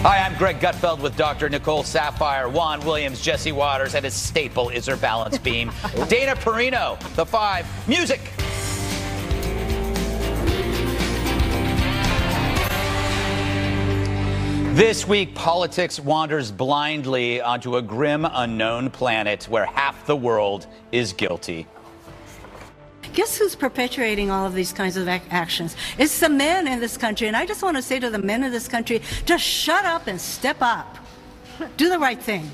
Hi, I'm Greg Gutfeld with Dr. Nicole Saphier, Juan Williams, Jesse Waters, and his staple is her balance beam. Dana Perino, The Five, music. This week, politics wanders blindly onto a grim, unknown planet where half the world is guilty. Guess who's perpetuating all of these kinds of actions? It's the men in this country. And I just want to say to the men in this country, just shut up and step up. Do the right thing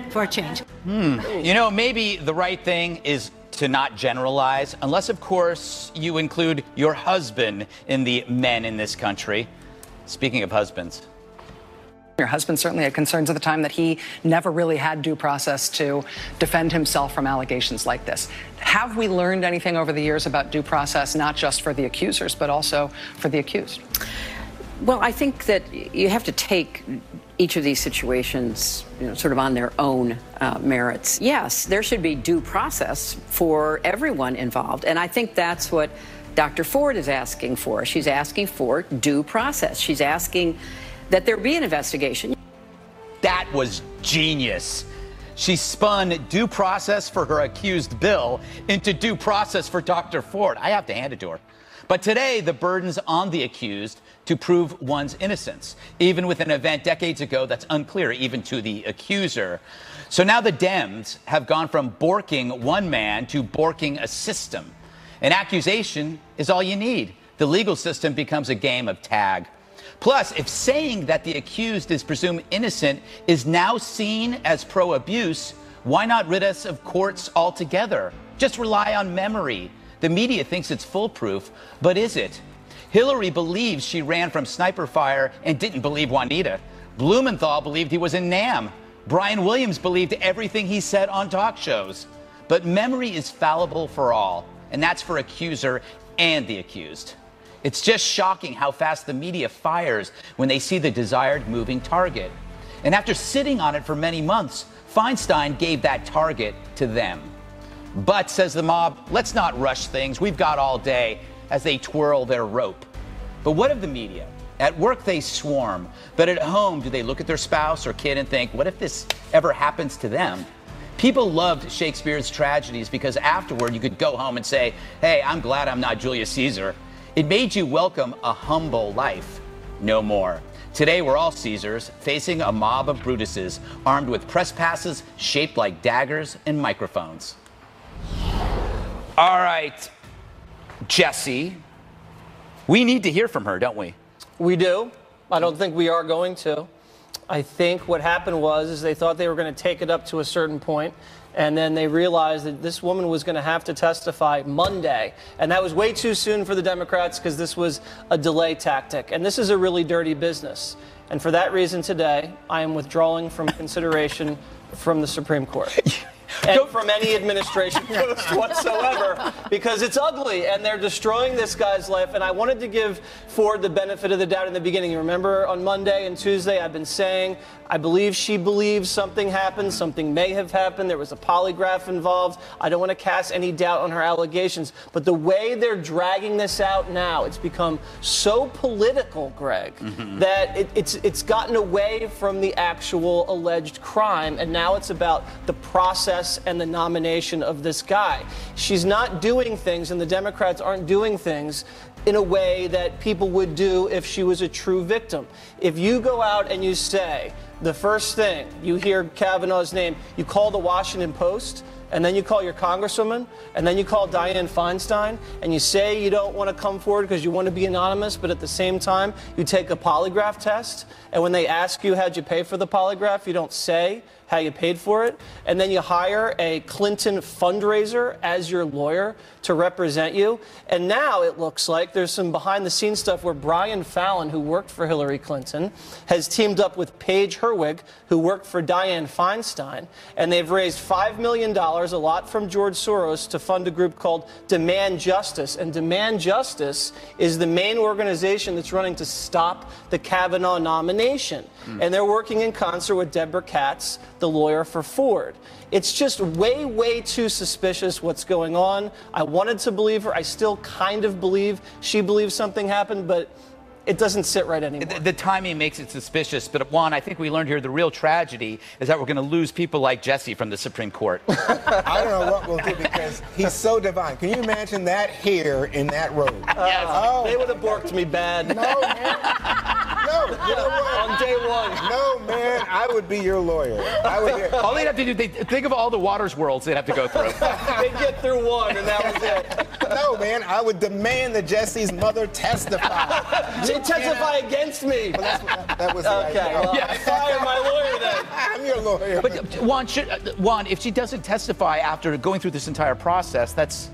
for a change. You know, maybe the right thing is to not generalize, unless, of course, you include your husband in the men in this country. Speaking of husbands. Your husband certainly had concerns at the time that he never really had due process to defend himself from allegations like this. Have we learned anything over the years about due process, not just for the accusers, but also for the accused? Well, I think that you have to take each of these situations, sort of on their own merits. Yes, there should be due process for everyone involved, and I think that's what Dr. Ford is asking for. She's asking for due process. She's asking that there be an investigation. That was genius. She spun due process for her accused Bill into due process for Dr. Ford. I have to hand it to her. But today, the burden's on the accused to prove one's innocence, even with an event decades ago that's unclear even to the accuser. So now the Dems have gone from borking one man to borking a system. An accusation is all you need. The legal system becomes a game of tag. Plus, if saying that the accused is presumed innocent is now seen as pro-abuse, why not rid us of courts altogether? Just rely on memory. The media thinks it's foolproof, but is it? Hillary believes she ran from sniper fire and didn't believe Juanita. Blumenthal believed he was in NAM. Brian Williams believed everything he said on talk shows. But memory is fallible for all, and that's for accuser and the accused. It's just shocking how fast the media fires when they see the desired moving target. And after sitting on it for many months, Feinstein gave that target to them. But, says the mob, let's not rush things. We've got all day, as they twirl their rope. But what of the media? At work, they swarm. But at home, do they look at their spouse or kid and think, what if this ever happens to them? People loved Shakespeare's tragedies because afterward you could go home and say, hey, I'm glad I'm not Julius Caesar. It made you welcome a humble life. No more. Today, we're all Caesars, facing a mob of Brutuses, armed with press passes shaped like daggers and microphones. All right, Jesse, we need to hear from her, don't we? We do. I don't think we are going to. I think what happened is they thought they were going to take it up to a certain point, and then they realized that this woman was going to have to testify Monday. And that was way too soon for the Democrats because this was a delay tactic. And this is a really dirty business. And for that reason today, I am withdrawing from consideration from the Supreme Court. And from any administration post whatsoever, because it's ugly, and they're destroying this guy's life. And I wanted to give Ford the benefit of the doubt in the beginning. You remember on Monday and Tuesday, I've been saying, I believe she believes something happened, something may have happened, there was a polygraph involved. I don't want to cast any doubt on her allegations. But the way they're dragging this out now, it's become so political, Greg, that it's gotten away from the actual alleged crime, and now it's about the process and the nomination of this guy. She's not doing things, and the Democrats aren't doing things in a way that people would do if she was a true victim. If you go out and you say, the first thing you hear Kavanaugh's name, you call the Washington Post, and then you call your congresswoman, and then you call Dianne Feinstein, and you say you don't want to come forward because you want to be anonymous, but at the same time, you take a polygraph test, and when they ask you how'd you pay for the polygraph, you don't say how you paid for it, and then you hire a Clinton fundraiser as your lawyer to represent you. And now it looks like there's some behind-the-scenes stuff where Brian Fallon, who worked for Hillary Clinton, has teamed up with Paige Herwig, who worked for Dianne Feinstein, and they've raised $5 million, a lot from George Soros, to fund a group called Demand Justice. And Demand Justice is the main organization that's running to stop the Kavanaugh nomination. And they're working in concert with Deborah Katz, the lawyer for Ford. It's just way, way too suspicious what's going on. I wanted to believe her. I still kind of believe she believes something happened, but it doesn't sit right anymore. The timing makes it suspicious, but Juan, I think we learned here the real tragedy is that we're going to lose people like Jesse from the Supreme Court. I don't know what we'll do because he's so divine. Can you imagine that here in that road? Yes. Oh, They would have borked me bad. no, man. No, you know what? On day one. No, man, I would be your lawyer. I would. All they'd have to do, think of all the Waters worlds they'd have to go through. They'd get through one, and that was it. No, man, I would demand that Jesse's mother testify. She'd testify against me. Well, that was the Okay, idea. well, fire my lawyer then. I'm your lawyer. But Juan, if she doesn't testify after going through this entire process, that's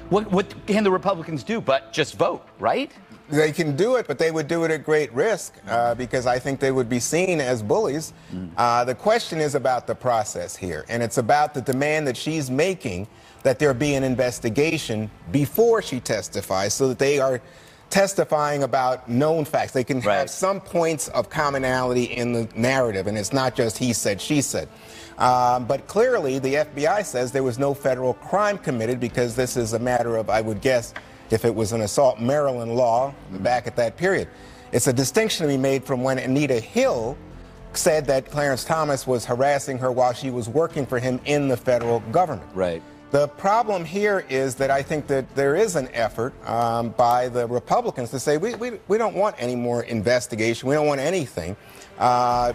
what can the Republicans do but just vote, right? They can do it, but they would do it at great risk because I think they would be seen as bullies. The question is about the process here, and it's about the demand that she's making that there be an investigation before she testifies so that they are testifying about known facts. They can have some points of commonality in the narrative, and it's not just he said, she said. But clearly, the FBI says there was no federal crime committed because this is a matter of, I would guess, if it was an assault Maryland law back at that period. It's a distinction to be made from when Anita Hill said that Clarence Thomas was harassing her while she was working for him in the federal government. Right. The problem here is that I think that there is an effort by the Republicans to say we don't want any more investigation. We don't want anything.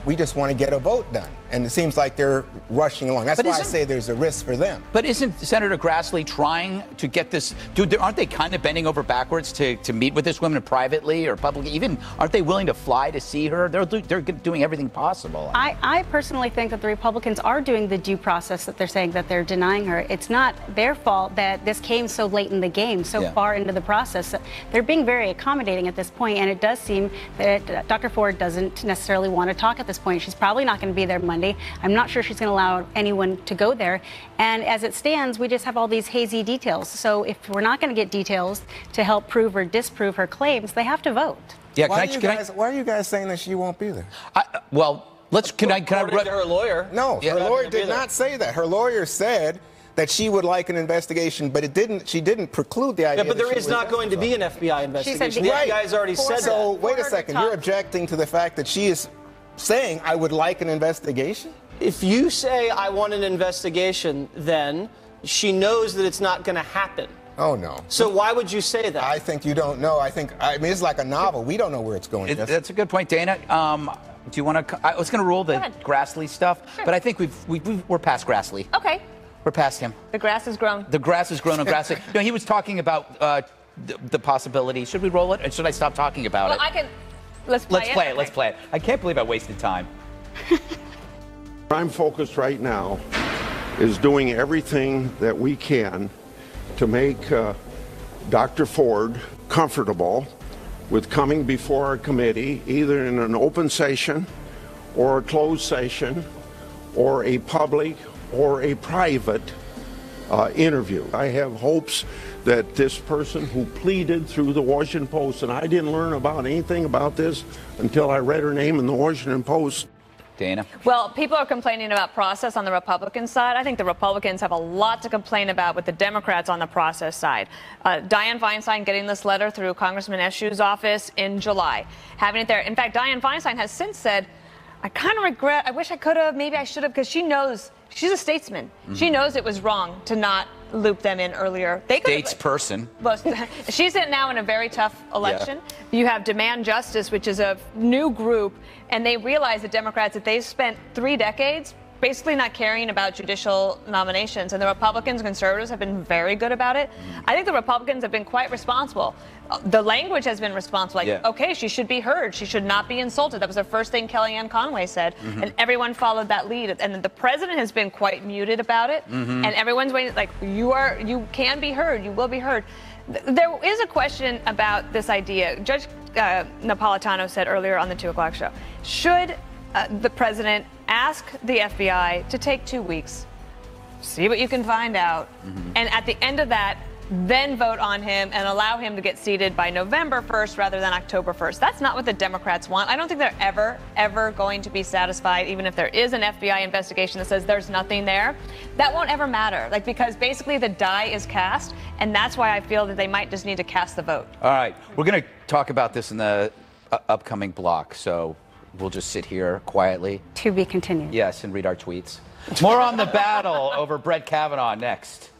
We just want to get a vote done. And it seems like they're rushing along. That's why I say there's a risk for them. But isn't Senator Grassley trying to get this? Aren't they kind of bending over backwards to meet with this woman privately or publicly? Even aren't they willing to fly to see her? They're doing everything possible. I personally think that the Republicans are doing the due process that they're saying that they're denying her. It's not their fault that this came so late in the game, so far into the process. They're being very accommodating at this point, and it does seem that Dr. Ford doesn't necessarily want to talk at this point. She's probably not going to be there Monday. I'm not sure she's going to allow anyone to go there. And as it stands, we just have all these hazy details. So if we're not going to get details to help prove or disprove her claims, they have to vote. Yeah, why are you guys saying that she won't be there? Can I to her lawyer? No, her lawyer did not say that. Her lawyer said that she would like an investigation, but she didn't preclude the idea. Yeah, but there is not going to be an FBI investigation. The FBI has already said that. So wait a second, you're objecting to the fact that she is saying I would like an investigation? If you say I want an investigation, then she knows that it's not going to happen. Oh, no. So why would you say that? I think you don't know. I mean, it's like a novel. We don't know where it's going. That's a good point, Dana. Do you want to? I was going to roll the Grassley stuff, but I think we're past Grassley. Okay. We're past him. The grass has grown. The grass has grown on Grassley. No, he was talking about the possibility. Should we roll it, or should I stop talking about it? Well, I can. Let's play it. Let's play it. I can't believe I wasted time. I'm focused right now is doing everything that we can to make Dr. Ford comfortable with coming before our committee, either in an open session or a closed session or a public or a private interview. I have hopes that this person who pleaded through the Washington Post, and I didn't learn about anything about this until I read her name in the Washington Post. Dana? Well, people are complaining about process on the Republican side. I think the Republicans have a lot to complain about with the Democrats on the process side. Dianne Feinstein getting this letter through Congressman Eshu's office in July, having it there. In fact, Dianne Feinstein has since said, I kind of regret, I wish I could have, maybe I should have, because she knows, she's a statesman. Mm-hmm. She knows it was wrong to not loop them in earlier. Statesperson. Well, she's now in a very tough election. Yeah. You have Demand Justice, which is a new group, and they realize, the Democrats, that they've spent 3 decades basically not caring about judicial nominations, and the Republicans and conservatives have been very good about it. I think the Republicans have been quite responsible. The language has been responsible. Okay, she should be heard. She should not be insulted. That was the first thing Kellyanne Conway said, and everyone followed that lead. And the president has been quite muted about it, and everyone's waiting, like, you can be heard. You will be heard. There is a question about this idea. Judge Napolitano said earlier on the 2 o'clock show, should the president ask the FBI to take 2 weeks, see what you can find out, and at the end of that, then vote on him and allow him to get seated by November 1st rather than October 1st. That's not what the Democrats want. I don't think they're ever going to be satisfied, even if there is an FBI investigation that says there's nothing there. That won't ever matter, because basically the die is cast, and that's why I feel that they might just need to cast the vote. All right, we're going to talk about this in the upcoming block. So we'll just sit here quietly. To be continued. Yes, and read our tweets. More on the battle over Brett Kavanaugh next.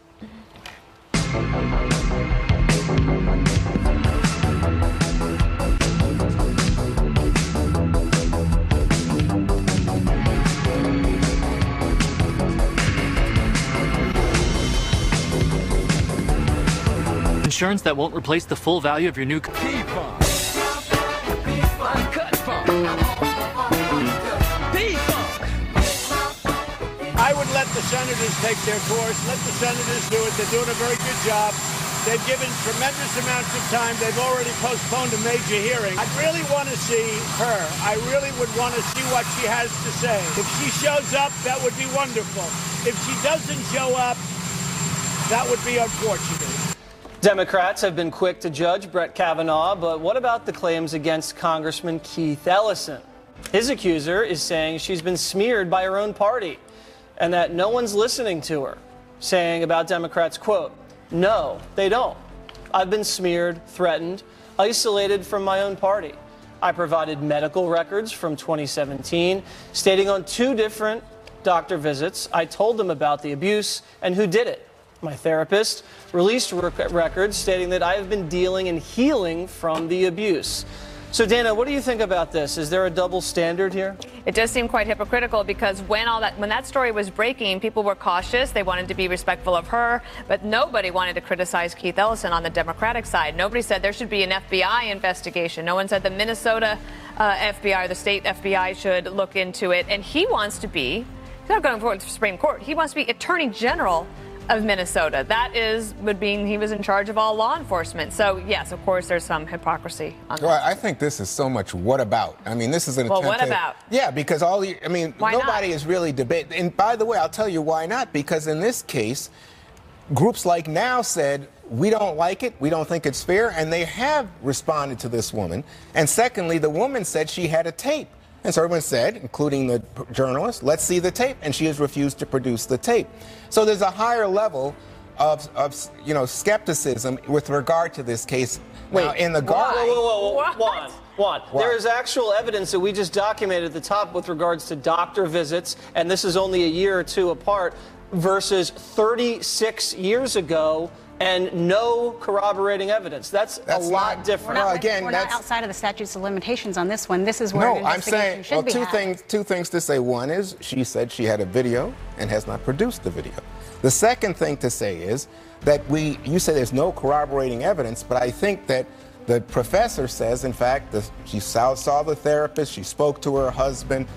Insurance that won't replace the full value of your new I would let the senators take their course. Let the senators do it. They're doing a very good job. They've given tremendous amounts of time. They've already postponed a major hearing. I really want to see her. I really would want to see what she has to say. If she shows up, that would be wonderful. If she doesn't show up, that would be unfortunate. Democrats have been quick to judge Brett Kavanaugh, but what about the claims against Congressman Keith Ellison? His accuser is saying she's been smeared by her own party and that no one's listening to her, saying about Democrats, quote, "No, they don't. I've been smeared, threatened, isolated from my own party. I provided medical records from 2017, stating on 2 different doctor visits, I told them about the abuse and who did it. My therapist released records stating that I have been dealing and healing from the abuse." So, Dana, what do you think about this? Is there a double standard here? It does seem quite hypocritical because when that story was breaking, people were cautious. They wanted to be respectful of her, but nobody wanted to criticize Keith Ellison on the Democratic side. Nobody said there should be an FBI investigation. No one said the Minnesota FBI or the state FBI should look into it. And he wants to be, he's not going forward to the Supreme Court, he wants to be Attorney General of Minnesota. That would mean he was in charge of all law enforcement. So, yes, of course, there's some hypocrisy on that. Well, I think this is so much what about. I mean, this is an attempt what about? Yeah, because nobody is really debating. And by the way, I'll tell you why not. Because in this case, groups like Now said, we don't like it, we don't think it's fair, and they have responded to this woman. And secondly, the woman said she had a tape. And so everyone said, including the journalist, let's see the tape. And she has refused to produce the tape. So there's a higher level of skepticism with regard to this case. Wait, now, in the Guardian. Whoa. Juan, there is actual evidence that we just documented at the top with regards to doctor visits, and this is only a year or 2 apart, versus 36 years ago. And no corroborating evidence. That's a lot different. We're not outside of the statutes of limitations on this one. This is where an investigation should be had. Two things to say. One is she said she had a video and has not produced the video. The second thing to say is that you say there's no corroborating evidence, but I think that the professor says, in fact, that she saw the therapist, she spoke to her husband.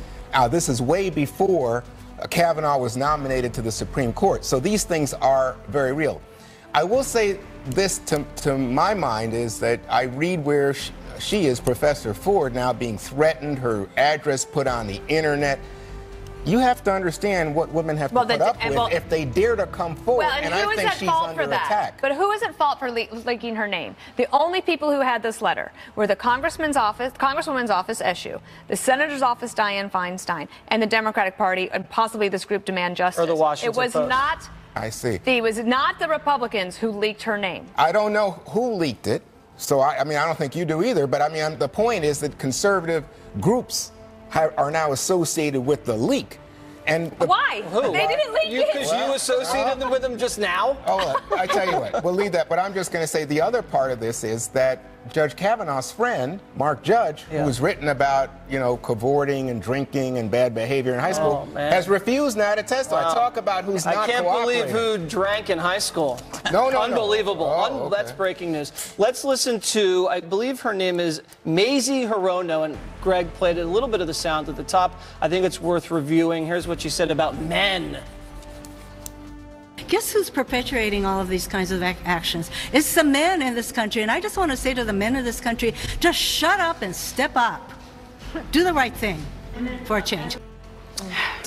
This is way before Kavanaugh was nominated to the Supreme Court. So these things are very real. I will say this to my mind is that I read where she is, Professor Ford, now being threatened, her address put on the internet. You have to understand what women have to put up with if they dare to come forward. Well, and I think she's under attack. But who is at fault for leaking her name? The only people who had this letter were the Congresswoman's office, Eshoo, the Senator's office, Dianne Feinstein, and the Democratic Party, and possibly this group Demand Justice. Or the Washington Post. It was not. I see. It was not the Republicans who leaked her name. I don't know who leaked it, so I don't think you do either. But the point is that conservative groups are now associated with the leak. And why? Who? They didn't leak it. Because you associated them with them just now? Oh, I tell you what, we'll leave that. But I'm just going to say the other part of this is that Judge Kavanaugh's friend, Mark Judge, who was written about, cavorting and drinking and bad behavior in high school, has refused now to testify. Wow. Talk about who's not cooperating. I can't believe who drank in high school. No. Unbelievable. Oh, okay. That's breaking news. Let's listen to, I believe her name is Mazie Hirono, and Greg played a little bit of the sound at the top. I think it's worth reviewing. Here's what she said about men. Guess who's perpetuating all of these kinds of actions? It's the men in this country. And I just want to say to the men in this country, just shut up and step up. Do the right thing for a change.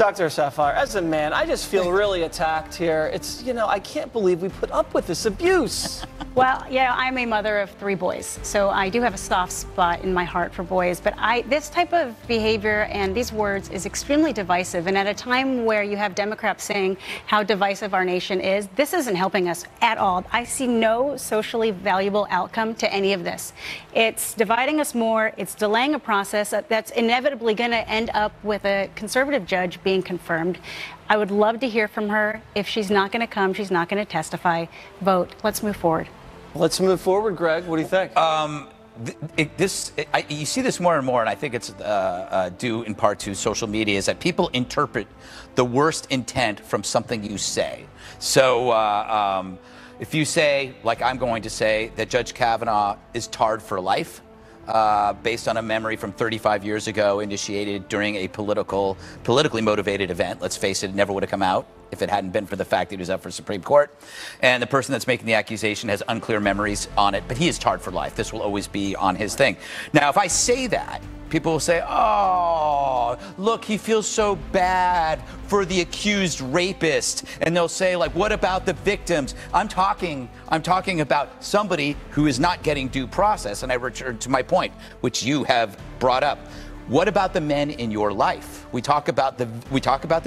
Dr. Sapphire, as a man, I just feel really attacked here. It's, I can't believe we put up with this abuse. Well, I'm a mother of 3 boys, so I do have a soft spot in my heart for boys. But this type of behavior and these words is extremely divisive. And at a time where you have Democrats saying how divisive our nation is, this isn't helping us at all. I see no socially valuable outcome to any of this. It's dividing us more. It's delaying a process that's inevitably going to end up with a conservative judge being confirmed. I would love to hear from her. If she's not going to come, she's not going to testify. Vote. Let's move forward. Let's move forward, Greg. What do you think? You see this more and more, and I think it's due in part to social media, is that people interpret the worst intent from something you say. So if you say, like I'm going to say, that Judge Kavanaugh is tarred for life, based on a memory from 35 years ago initiated during a politically motivated event. Let's face it, it never would have come out if it hadn't been for the fact that he was up for Supreme Court. And the person that's making the accusation has unclear memories on it, but he is tarred for life. This will always be on his thing. Now, if I say that, people will say, oh, look, he feels so bad for the accused rapist. And they'll say, like, what about the victims? I'm talking about somebody who is not getting due process. And I return to my point, which you have brought up. What about the men in your life? We talk about the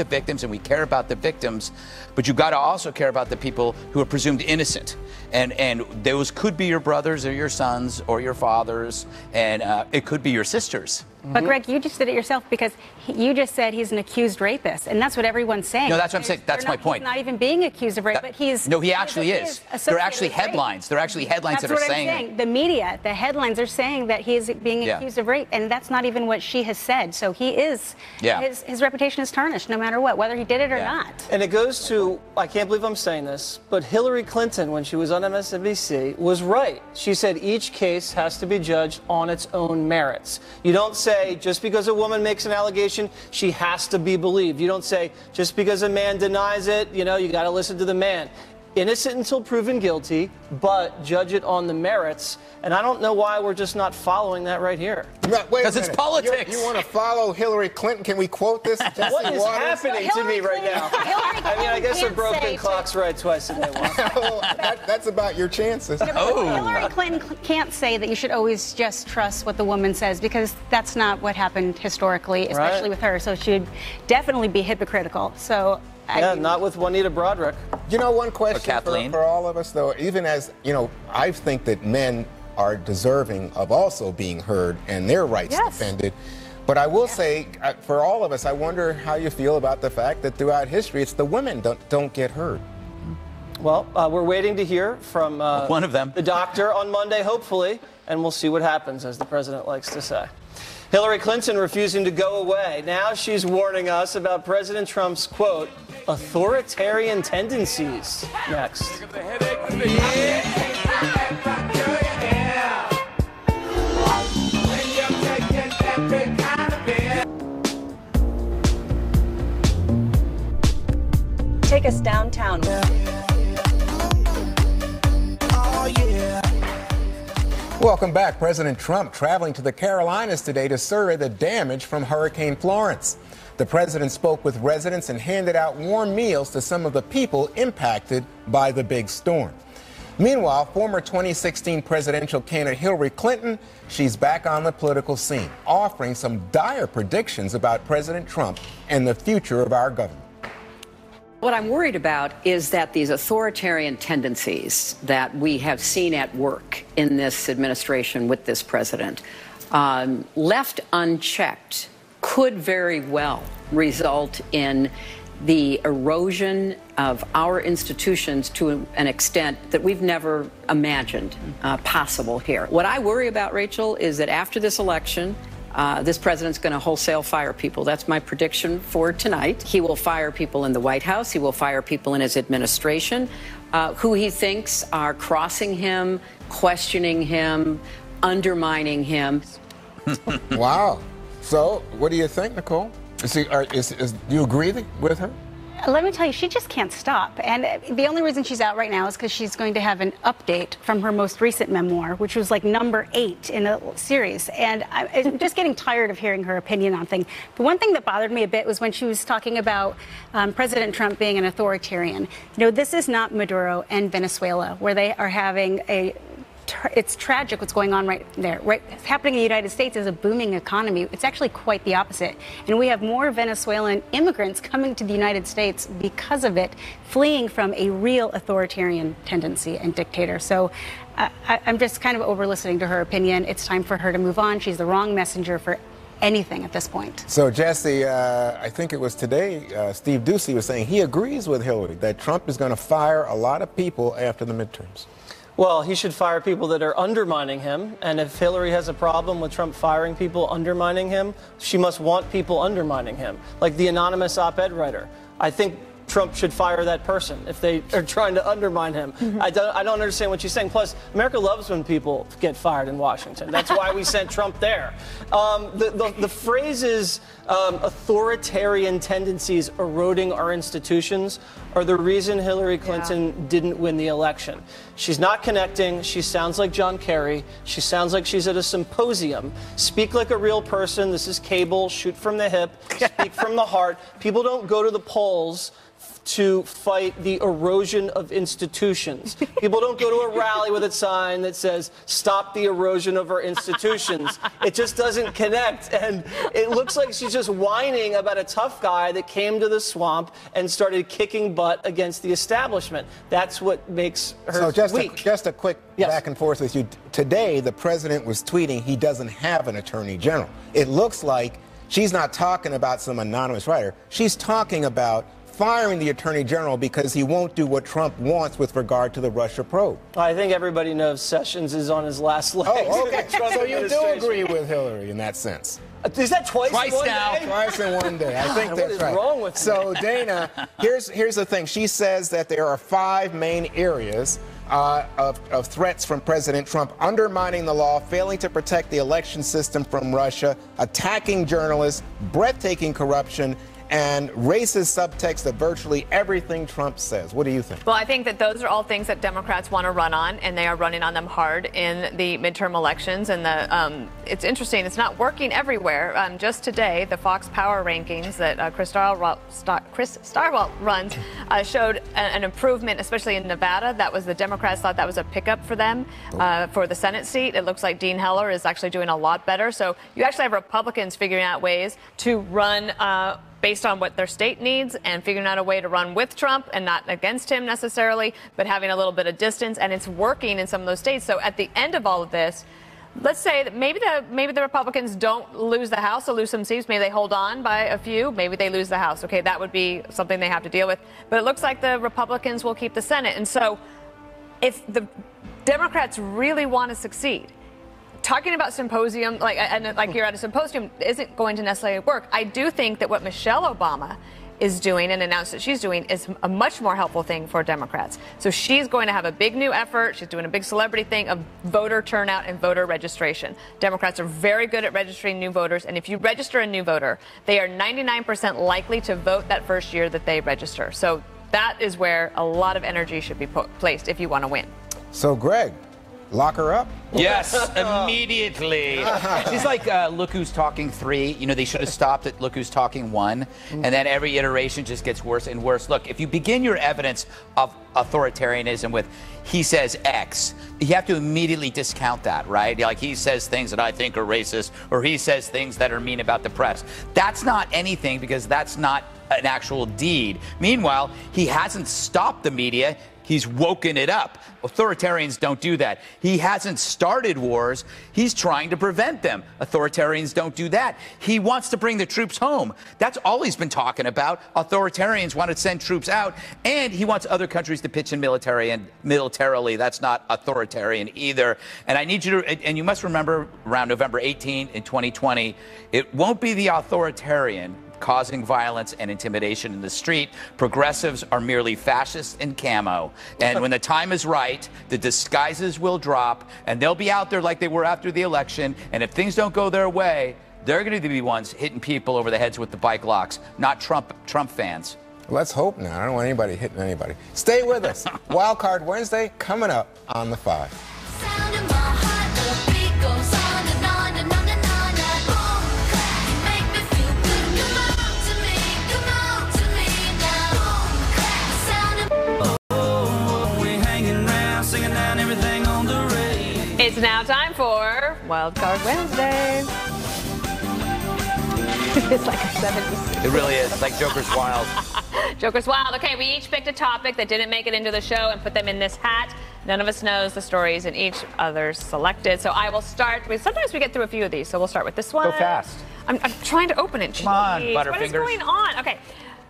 victims and we care about the victims, but you've got to also care about the people who are presumed innocent. And those could be your brothers or your sons or your fathers, and it could be your sisters. But Greg, you just did it yourself because you just said he's an accused rapist, and that's what everyone's saying. No, that's what I'm saying. That's my point. He's not even being accused of rape, but he's... No, he actually is. There are actually headlines. There are actually headlines that are saying... That's what I'm saying. The media, the headlines are saying that he is being accused of rape, and that's not even what she has said. So he is... His reputation is tarnished no matter what, whether he did it or not. And it goes to, I can't believe I'm saying this, but Hillary Clinton, when she was on MSNBC, was right. She said each case has to be judged on its own merits. You don't say, just because a woman makes an allegation, she has to be believed. You don't say, just because a man denies it, you got to listen to the man. Innocent until proven guilty, but judge it on the merits. And I don't know why we're just not following that right here. Because it's politics. You want to follow Hillary Clinton? Can we quote this? What is happening to me right now? I guess a broken clock's right twice a day. That's about your chances. Hillary Clinton can't say that you should always just trust what the woman says, because that's not what happened historically, especially with her. So she'd definitely be hypocritical. So. Not with Juanita Broaddrick. One question for all of us, though, even as, I think that men are deserving of also being heard and their rights defended. But I will say, for all of us, I wonder how you feel about the fact that throughout history, it's the women don't get heard. Well, we're waiting to hear from one of them, the doctor, on Monday, hopefully, and we'll see what happens, as the president likes to say. Hillary Clinton refusing to go away. Now she's warning us about President Trump's, quote, authoritarian tendencies. Next. Take us downtown. Welcome back. President Trump traveling to the Carolinas today to survey the damage from Hurricane Florence. The president spoke with residents and handed out warm meals to some of the people impacted by the big storm. Meanwhile, former 2016 presidential candidate Hillary Clinton, she's back on the political scene, offering some dire predictions about President Trump and the future of our government. What I'm worried about is that these authoritarian tendencies that we have seen at work in this administration with this president, left unchecked, could very well result in the erosion of our institutions to an extent that we've never imagined possible here. What I worry about, Rachel, is that after this election, this president's going to wholesale fire people. That's my prediction for tonight. He will fire people in the White House. He will fire people in his administration who he thinks are crossing him, questioning him, undermining him. Wow. So what do you think, Nicole? Do you agree with her? Let me tell you, she just can't stop. And the only reason she's out right now is because she's going to have an update from her most recent memoir, which was like number 8 in a series. And I'm just getting tired of hearing her opinion on things. The one thing that bothered me a bit was when she was talking about President Trump being an authoritarian. You know, this is not Maduro and Venezuela, where they are having it's tragic what's going on right there. What's happening in the United States is a booming economy. It's actually quite the opposite. And we have more Venezuelan immigrants coming to the United States because of it, fleeing from a real authoritarian tendency and dictator. So I'm just kind of over listening to her opinion. It's time for her to move on. She's the wrong messenger for anything at this point. So, Jesse, I think it was today, Steve Doocy was saying he agrees with Hillary that Trump is going to fire a lot of people after the midterms. Well, he should fire people that are undermining him. And if Hillary has a problem with Trump firing people undermining him, she must want people undermining him, like the anonymous op-ed writer. I think Trump should fire that person if they are trying to undermine him. I don't understand what she's saying. Plus, America loves when people get fired in Washington. That's why we sent Trump there. The phrases authoritarian tendencies eroding our institutions are the reason Hillary Clinton didn't win the election. She's not connecting. She sounds like John Kerry. She sounds like she's at a symposium. Speak like a real person. This is cable. Shoot from the hip. Speak from the heart. People don't go to the polls to fight the erosion of institutions. People don't go to a rally with a sign that says, stop the erosion of our institutions. It just doesn't connect. And it looks like she's just whining about a tough guy that came to the swamp and started kicking butt against the establishment. That's what makes her weak. Just a quick back and forth with you. Today, the president was tweeting he doesn't have an attorney general. It looks like she's not talking about some anonymous writer. She's talking about firing the attorney general because he won't do what Trump wants with regard to the Russia probe. I think everybody knows Sessions is on his last legs. Oh, okay. So you do agree with Hillary in that sense? Is that twice in one day? Twice in one day. I think that's right. What is wrong with So, Dana, here's the thing. She says that there are 5 main areas of threats from President Trump: undermining the law, failing to protect the election system from Russia, attacking journalists, breathtaking corruption, and racist subtext of virtually everything Trump says. What do you think? Well, I think that those are all things that Democrats want to run on, and they are running on them hard in the midterm elections. And it's interesting, it's not working everywhere. Just today, the Fox Power rankings that Chris Starwalt runs showed an improvement, especially in Nevada. That was the Democrats thought that was a pickup for them for the Senate seat. It looks like Dean Heller is actually doing a lot better. So you actually have Republicans figuring out ways to run based on what their state needs and figuring out a way to run with Trump and not against him necessarily, but having a little bit of distance. And it's working in some of those states. So at the end of all of this, let's say that maybe the Republicans don't lose the House or lose some seats. Maybe they hold on by a few. Maybe they lose the House. Okay, that would be something they have to deal with. But it looks like the Republicans will keep the Senate. And so if the Democrats really want to succeed, talking about symposium, like you're at a symposium, isn't going to necessarily work. I do think that what Michelle Obama is doing and announced that she's doing is a much more helpful thing for Democrats. So she's going to have a big new effort. She's doing a big celebrity thing of voter turnout and voter registration. Democrats are very good at registering new voters. And if you register a new voter, they are 99% likely to vote that first year that they register. So that is where a lot of energy should be placed if you want to win. So, Greg, lock her up? Yes, immediately. She's like Look Who's Talking 3. You know, they should have stopped at Look Who's Talking 1. And then every iteration just gets worse and worse. Look, if you begin your evidence of authoritarianism with he says X, you have to immediately discount that, right? Like he says things that I think are racist, or he says things that are mean about the press. That's not anything because that's not an actual deed. Meanwhile, he hasn't stopped the media. He's woken it up. Authoritarians don't do that. He hasn't started wars. He's trying to prevent them. Authoritarians don't do that. He wants to bring the troops home. That's all he's been talking about. Authoritarians want to send troops out, and he wants other countries to pitch in militarily. That's not authoritarian either. And I need you to, and you must remember around November 18 in 2020, it won't be the authoritarian causing violence and intimidation in the street. Progressives are merely fascists in camo. And when the time is right, the disguises will drop, and they'll be out there like they were after the election. And if things don't go their way, they're going to be the ones hitting people over the heads with the bike locks, not Trump fans. Let's hope not. I don't want anybody hitting anybody. Stay with us. Wild Card Wednesday coming up on the 5. It's now time for Wild Card Wednesday. It's like a 70s. It really is. It's like Joker's Wild. Joker's Wild. Okay, we each picked a topic that didn't make it into the show and put them in this hat. None of us knows the stories and each other's selected. So I will start with, sometimes we get through a few of these, so we'll start with this one. Go fast. I'm trying to open it. Come on, Butterfingers. What is going on? Okay.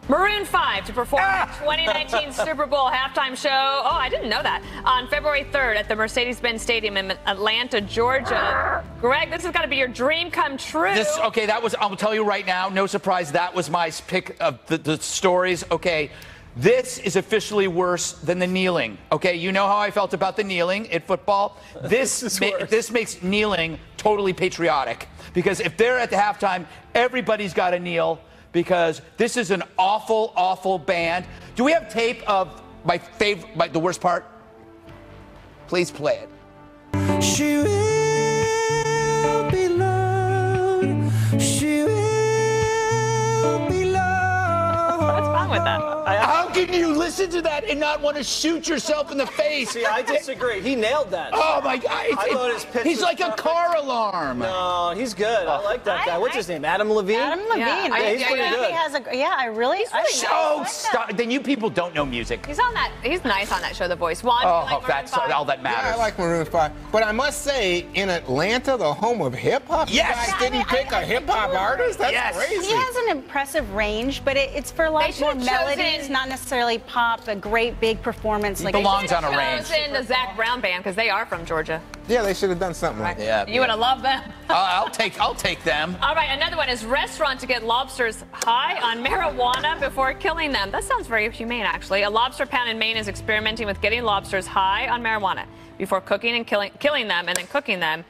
Maroon 5 to perform at the 2019 Super Bowl halftime show. Oh, I didn't know that. On February 3rd at the Mercedes-Benz Stadium in Atlanta, Georgia. Greg, this has got to be your dream come true. I'll tell you right now, no surprise, that was my pick of the stories. Okay, this is officially worse than the kneeling. Okay, you know how I felt about the kneeling in football? This makes kneeling totally patriotic. Because if they're at the halftime, everybody's got to kneel. Because this is an awful, awful band. Do we have tape of my favorite, the worst part? Please play it. She will be loved. She will be loved. What's wrong with that? How can you listen to that and not want to shoot yourself in the face? See, I disagree. He nailed that. Oh, my God. I thought his pitch he's was like perfect. a car alarm. No, he's good. I like that guy. What's his name? Adam Levine? Adam Levine. Yeah, he's pretty good. He has I really. Stop. Then you people don't know music. He's on that. He's nice on that show, The Voice. Juan, Oh, you like that's Maroon 5? all that matters. Yeah, I like Maroon 5. But I must say, in Atlanta, the home of hip-hop, Yes. you guys didn't pick a hip-hop artist? That's crazy. He has an impressive range, but it's for a lot more melodies, not necessarily pop, a great big performance. He belongs on a range. Chosen the Zach Brown Band because they are from Georgia. Yeah, they should have done something like that. You would have loved them. I'll take them. All right, another one is restaurant to get lobsters high on marijuana before killing them. That sounds very humane, actually. A lobster pound in Maine is experimenting with getting lobsters high on marijuana before cooking and killing them and then cooking them.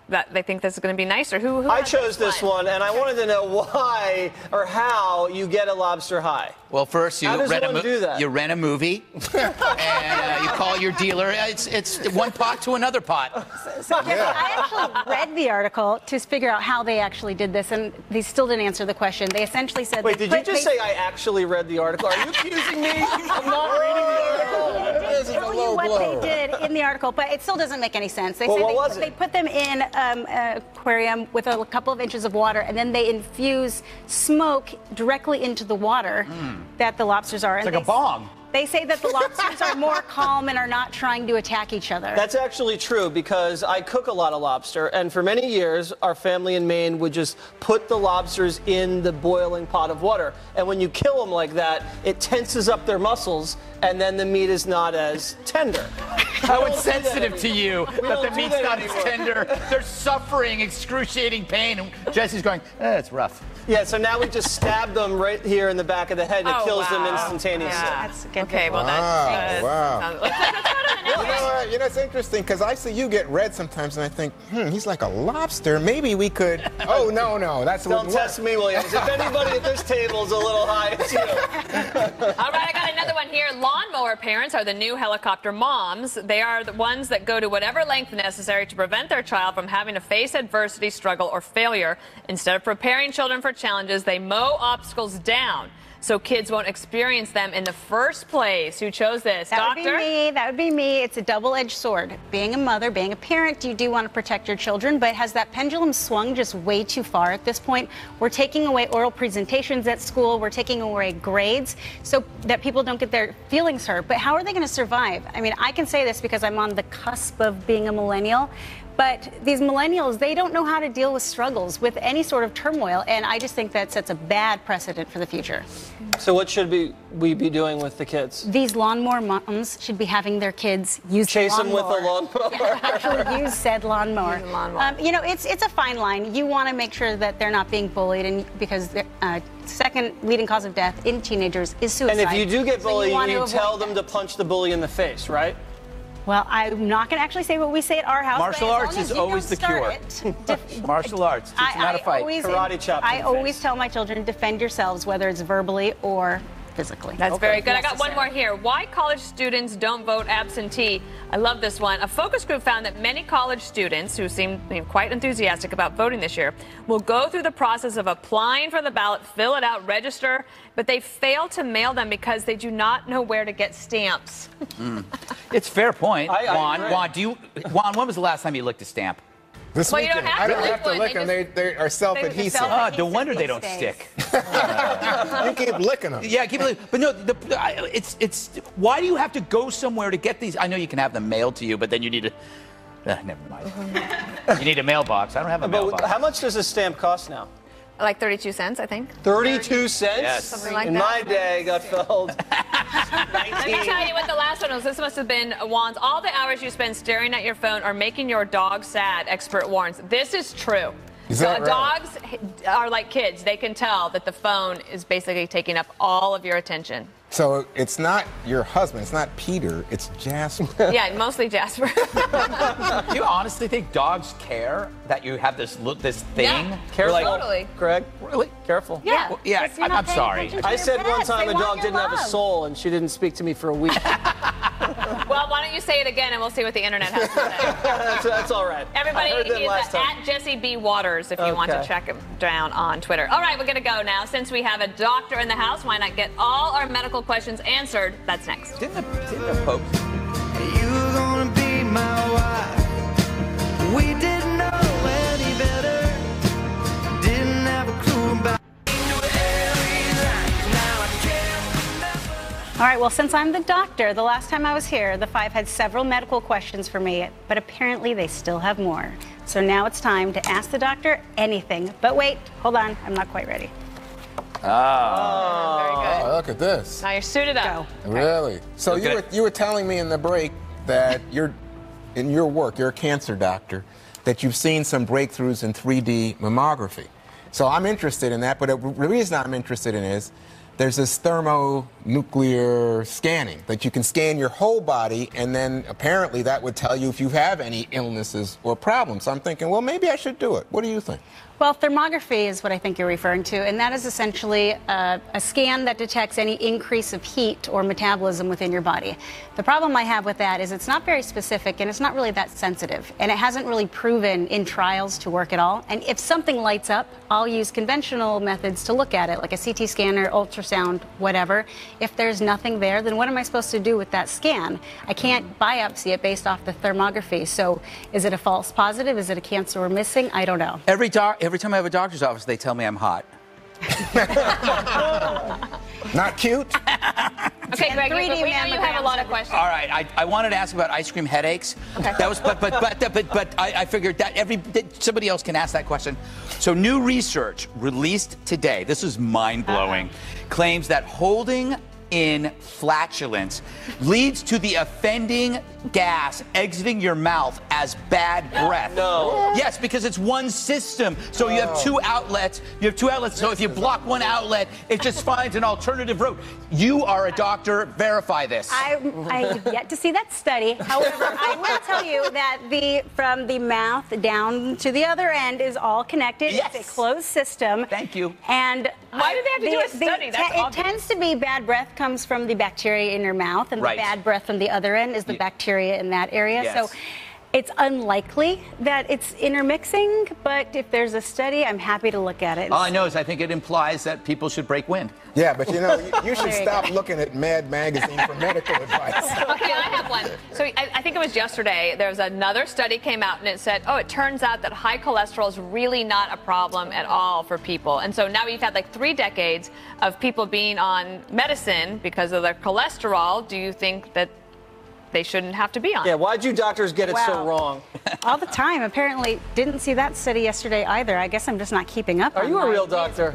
That they think this is going to be nicer. Who I chose this one, and I wanted to know why or how you get a lobster high. Well, first you How does rent one do that? you rent a movie, and you call your dealer. It's one pot to another pot. So I actually read the article to figure out how they actually did this, and they still didn't answer the question. They essentially said. Wait, did you just say I actually read the article? Are you accusing me? I'm not reading the article. This is a Tell low you what blow. they did in the article, but it still doesn't make any sense. They Well, said what was they it? put them in an aquarium with a couple of inches of water, and then they infuse smoke directly into the water that the lobsters are. It's and like a bong. They say that the lobsters are more calm and are not trying to attack each other. That's actually true because I cook a lot of lobster, and for many years, our family in Maine would just put the lobsters in the boiling pot of water. And when you kill them like that, it tenses up their muscles, and then the meat is not as tender. How insensitive to you that don't the do meat's that not anymore. as tender. They're suffering excruciating pain. And Jesse's going, it's rough. Yeah, so now we just stab them right here in the back of the head, and it kills them instantaneously. Yeah. That's good. Okay, well that's Wow. let's go to the next one. You know, it's interesting because I see you get red sometimes, and I think, he's like a lobster. Maybe we could. Oh, no, that's Don't test me, Williams. If anybody at this table is a little high, it's you. All right, I got another one here. Lawnmower parents are the new helicopter moms. They are the ones that go to whatever length necessary to prevent their child from having to face adversity, struggle, or failure. Instead of preparing children for challenges, they mow obstacles down so kids won't experience them in the first place. Who chose this? That Doctor? would be me. That would be me. It's a double-edged sword. Being a mother, being a parent, you do want to protect your children, but has that pendulum swung just way too far at this point? We're taking away oral presentations at school. We're taking away grades so that people don't get their feelings hurt. But how are they going to survive? I mean, I can say this because I'm on the cusp of being a millennial. But these millennials, they don't know how to deal with struggles, with any sort of turmoil, and I just think that sets a bad precedent for the future. So what should we be doing with the kids? These lawnmower moms should be having their kids use Chase the them with a lawnmower. Actually use said lawnmower. Use a lawnmower. You know, it's a fine line. You want to make sure that they're not being bullied, and because the second leading cause of death in teenagers is suicide. And if you do get bullied, want to you tell avoid them to punch the bully in the face, right? Well, I'm not going to actually say what we say at our house. Martial but as arts long as is you always don't the cure. start it, Martial arts. Teach them how to fight. Karate chop. I always tell my children, defend yourselves, whether it's verbally or physically. That's very good. I got one more here. Why college students don't vote absentee. I love this one. A focus group found that many college students who seem quite enthusiastic about voting this year will go through the process of applying for the ballot, fill it out, register, but they fail to mail them because they do not know where to get stamps. It's a fair point. Juan, agree. Juan, when was the last time you licked a stamp? This Well, you don't weekend. have I to don't lick have to one, lick they them. They are self-adhesive. No wonder they don't stays. stick. You keep licking them. Yeah, keep it. But no, it's. Why do you have to go somewhere to get these? I know you can have them mailed to you, but then you need to. Never mind. You need a mailbox. I don't have a But mailbox. how much does a stamp cost now? Like 32 cents, I think. 32 cents? Yes. Something like In that. my day, got filled. Let me tell you what the last one was. This must have been Juan's. All the hours you spend staring at your phone are making your dog sad, expert warns. This is true. Is that right? Dogs are like kids. They can tell that the phone is basically taking up all of your attention. So it's not your husband. It's not Peter. It's Jasper. Yeah, mostly Jasper. Do you honestly think dogs care that you have this thing? Yeah, Careful, totally. Greg. Really? Careful. Yeah. Well, yeah, Because you're not I'm paying sorry. attention to I your said one pets. time They a want dog your didn't have a love. soul, and she didn't speak to me for a week. Well, why don't you say it again and we'll see what the internet has to say. That's all right. Everybody I heard that is last time. at Jesse B. Waters if you want to Okay. check him down on Twitter. All right, we're going to go now. Since we have a doctor in the house, why not get all our medical questions answered? That's next. Didn't the Pope? You gonna be my wife. We didn't know any better. Didn't have a clue about. All right, well, since I'm the doctor, the last time I was here, the five had several medical questions for me, but apparently they still have more. So now it's time to ask the doctor anything. But wait, hold on, I'm not quite ready. Very good. Oh, look at this. Now you're suited up. Really? So you were telling me in the break that in your work, you're a cancer doctor, that you've seen some breakthroughs in 3D mammography. So I'm interested in that, but the reason I'm interested in is there's this thermonuclear scanning that you can scan your whole body, and then apparently that would tell you if you have any illnesses or problems. So I'm thinking, well, maybe I should do it. What do you think? Well, thermography is what I think you're referring to, and that is essentially a scan that detects any increase of heat or metabolism within your body. The problem I have with that is it's not very specific and it's not really that sensitive, and it hasn't really proven in trials to work at all. And if something lights up, I'll use conventional methods to look at it, like a CT scanner, ultrasound, whatever. If there's nothing there, then what am I supposed to do with that scan? I can't biopsy it based off the thermography. So is it a false positive? Is it a cancer we're missing? I don't know. Every time I have a doctor's office, they tell me I'm hot. Not cute? Okay, Greg, 3D we know you have a lot of mammograms. questions. All right, I wanted to ask about ice cream headaches. Okay. That was, but I figured that somebody else can ask that question. So new research released today, this is mind-blowing, claims that holding in flatulence leads to the offending gas exiting your mouth as bad breath. No. Yes, because it's one system. So you have two outlets. So if you block one outlet, it just finds an alternative route. You are a doctor. Verify this. I have yet to see that study. However, I will tell you that from the mouth down to the other end is all connected. Yes. It's a closed system. Thank you. And Why do they have to do a study? That's it obvious. tends to be bad breath comes from the bacteria in your mouth, and Right. the bad breath from the other end is the bacteria in that area. Yes. So it's unlikely that it's intermixing, but if there's a study, I'm happy to look at it. All I know is I think it implies that people should break wind. Yeah, but you should There you stop go. looking at Mad Magazine for medical advice. Okay, I have one. So I think it was yesterday, there was another study came out and it said, it turns out that high cholesterol is really not a problem at all for people. And so now we've had like 3 decades of people being on medicine because of their cholesterol. Do you think that they shouldn't have to be on? Yeah, why'd you doctors get it so Wow. wrong? All the time. Apparently, didn't see that study yesterday either. I guess I'm just not keeping up. Are on you a my- real doctor?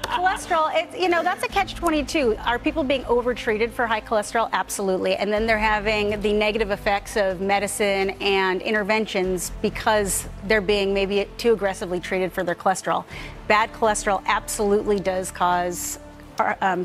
Cholesterol, that's a catch-22. Are people being overtreated for high cholesterol? Absolutely. And then they're having the negative effects of medicine and interventions because they're being maybe too aggressively treated for their cholesterol. Bad cholesterol absolutely does cause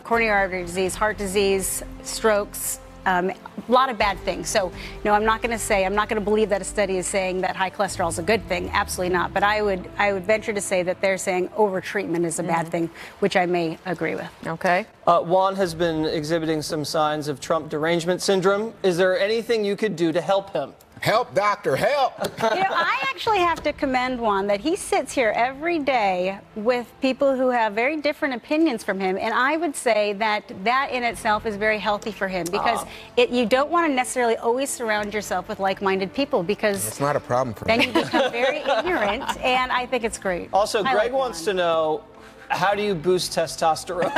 coronary artery disease, heart disease, strokes, a lot of bad things. So, no, I'm not going to believe that a study is saying that high cholesterol is a good thing. Absolutely not. But I would venture to say that they're saying over-treatment is a bad thing, which I may agree with. Okay. Juan has been exhibiting some signs of Trump derangement syndrome. Is there anything you could do to help him? Help, doctor, help! I actually have to commend Juan that he sits here every day with people who have very different opinions from him, and I would say that in itself is very healthy for him because you don't want to necessarily always surround yourself with like-minded people because it's not a problem for then me. you become very ignorant, and I think it's great. Also, Greg wants to know, how do you boost testosterone?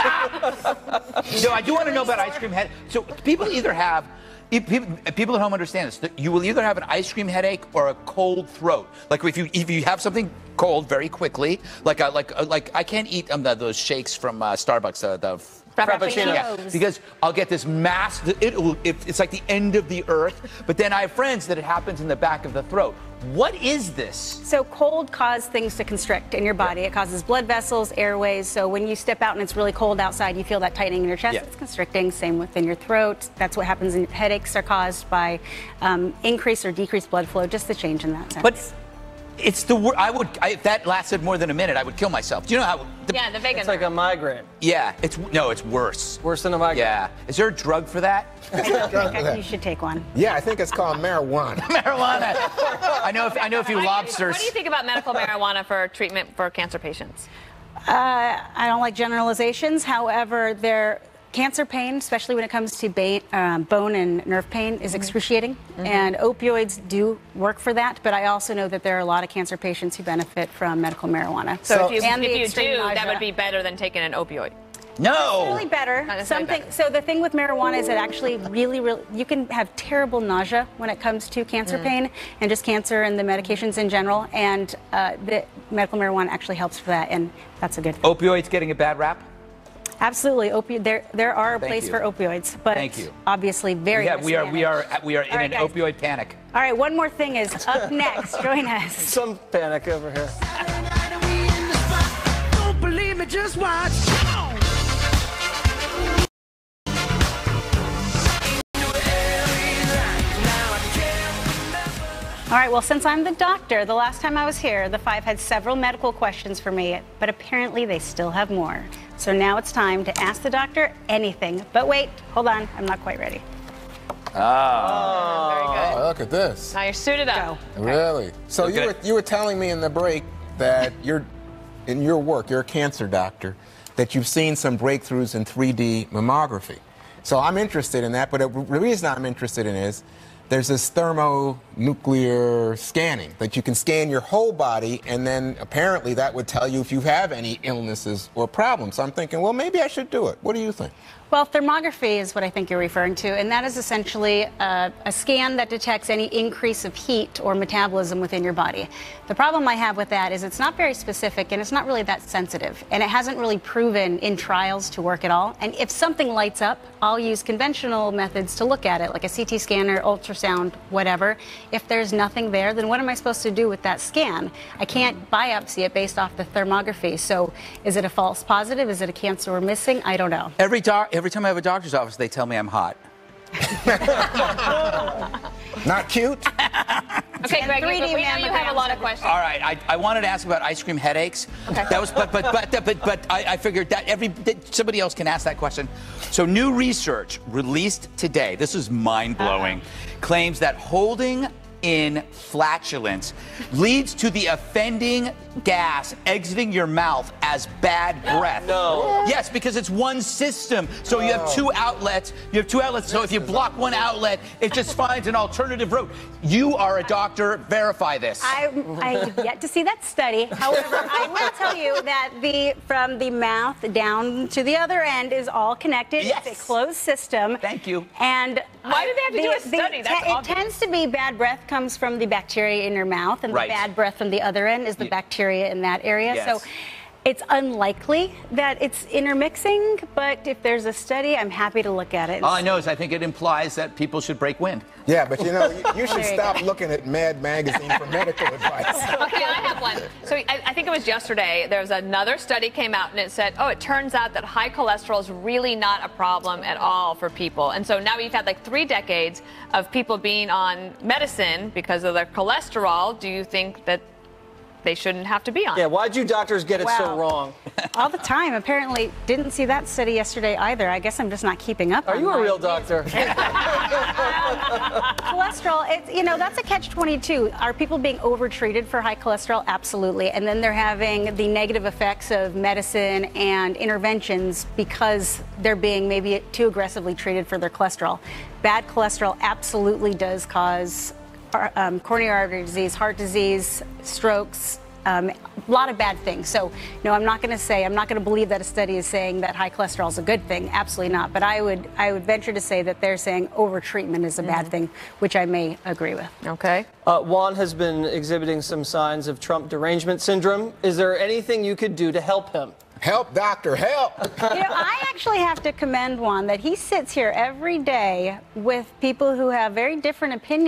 No, I do want to know about ice cream head. So people either have. People at home understand this. That you will either have an ice cream headache or a cold throat. Like if you have something cold very quickly, like I can't eat those shakes from Starbucks. The Frappuccino. Yeah, because I'll get this mass. It's like the end of the earth. But then I have friends that it happens in the back of the throat. What is this? So cold causes things to constrict in your body. It causes blood vessels, airways. So when you step out and it's really cold outside, you feel that tightening in your chest. Yeah. It's constricting. Same within your throat. That's what happens. In headaches are caused by increased or decreased blood flow. Just the change in that sense. But it's the word. If that lasted more than a minute, I would kill myself. Do you know how? Yeah, the vagus. It's like a migraine. Yeah, it's worse. Worse than a migraine. Yeah. Is there a drug for that? I think you should take one. Yeah, I think it's called marijuana. Marijuana. I know a few lobsters. What do you think about medical marijuana for treatment for cancer patients? I don't like generalizations. However, cancer pain, especially when it comes to bone and nerve pain, is excruciating. And opioids do work for that. But I also know that there are a lot of cancer patients who benefit from medical marijuana. So if you do, that would be better than taking an opioid. No. It's really better. So the thing with marijuana is it actually really, you can have terrible nausea when it comes to cancer pain and just cancer and the medications in general. And the medical marijuana actually helps for that, and that's a good thing. Opioids getting a bad rap? Absolutely, there are a place for opioids, but Thank you. Obviously very. We are in an guys. opioid panic. All right, one more thing is up next. Join us. Some panic over here. Don't believe me, just watch. All right, well, since I'm the doctor, the last time I was here, the Five had several medical questions for me, but apparently they still have more. So now it's time to ask the doctor anything. But wait, hold on, I'm not quite ready. Very good. Look at this. Now you're suited up. Really? So you were telling me in the break that in your work, you're a cancer doctor, that you've seen some breakthroughs in 3D mammography. So I'm interested in that, but the reason I'm interested in is there's this thermonuclear scanning that you can scan your whole body, and then apparently that would tell you if you have any illnesses or problems. So I'm thinking, well, maybe I should do it. What do you think? Well, thermography is what I think you're referring to, and that is essentially a scan that detects any increase of heat or metabolism within your body. The problem I have with that is it's not very specific and it's not really that sensitive, and it hasn't really proven in trials to work at all. And if something lights up, I'll use conventional methods to look at it, like a CT scanner, ultrasound, whatever. If there's nothing there, then what am I supposed to do with that scan? I can't biopsy it based off the thermography. So is it a false positive? Is it a cancer we're missing? I don't know. Every time I have a doctor's office, they tell me I'm hot. Not cute? Okay, Greg, we know you have a lot of questions. All right, I wanted to ask about ice cream headaches. Okay. That was, but I figured that somebody else can ask that question. So new research released today, this is mind-blowing, claims that holding in flatulence leads to the offending gas exiting your mouth as bad breath. No. Yes, because it's one system. So you have two outlets. So if you block one outlet, it just finds an alternative route. You are a doctor. Verify this. I've yet to see that study. However, I will tell you that from the mouth down to the other end is all connected. Yes. It's a closed system. Thank you. And why do they have to do a study? That's it obvious. tends to be bad breath comes from the bacteria in your mouth, and Right. the bad breath from the other end is the bacteria in that area. Yes. So It's unlikely that it's intermixing, but if there's a study, I'm happy to look at it. All I know is I think it implies that people should break wind. Yeah, but you should stop looking at Mad Magazine for medical advice. Okay, I have one. So I think it was yesterday, there was another study came out and it said, oh, it turns out that high cholesterol is really not a problem at all for people. And so now we've had like 3 decades of people being on medicine because of their cholesterol. Do you think that they shouldn't have to be on? Yeah, why'd you doctors get it so wrong? All the time. Apparently, didn't see that study yesterday either. I guess I'm just not keeping up. Are you a real doctor? Cholesterol, that's a catch-22. Are people being overtreated for high cholesterol? Absolutely. And then they're having the negative effects of medicine and interventions because they're being maybe too aggressively treated for their cholesterol. Bad cholesterol absolutely does cause coronary artery disease, heart disease, strokes, a lot of bad things. So, I'm not going to believe that a study is saying that high cholesterol is a good thing. Absolutely not. But I would venture to say that they're saying overtreatment is a bad thing, which I may agree with. Okay. Juan has been exhibiting some signs of Trump derangement syndrome. Is there anything you could do to help him? Help, doctor, help! I actually have to commend Juan that he sits here every day with people who have very different opinions.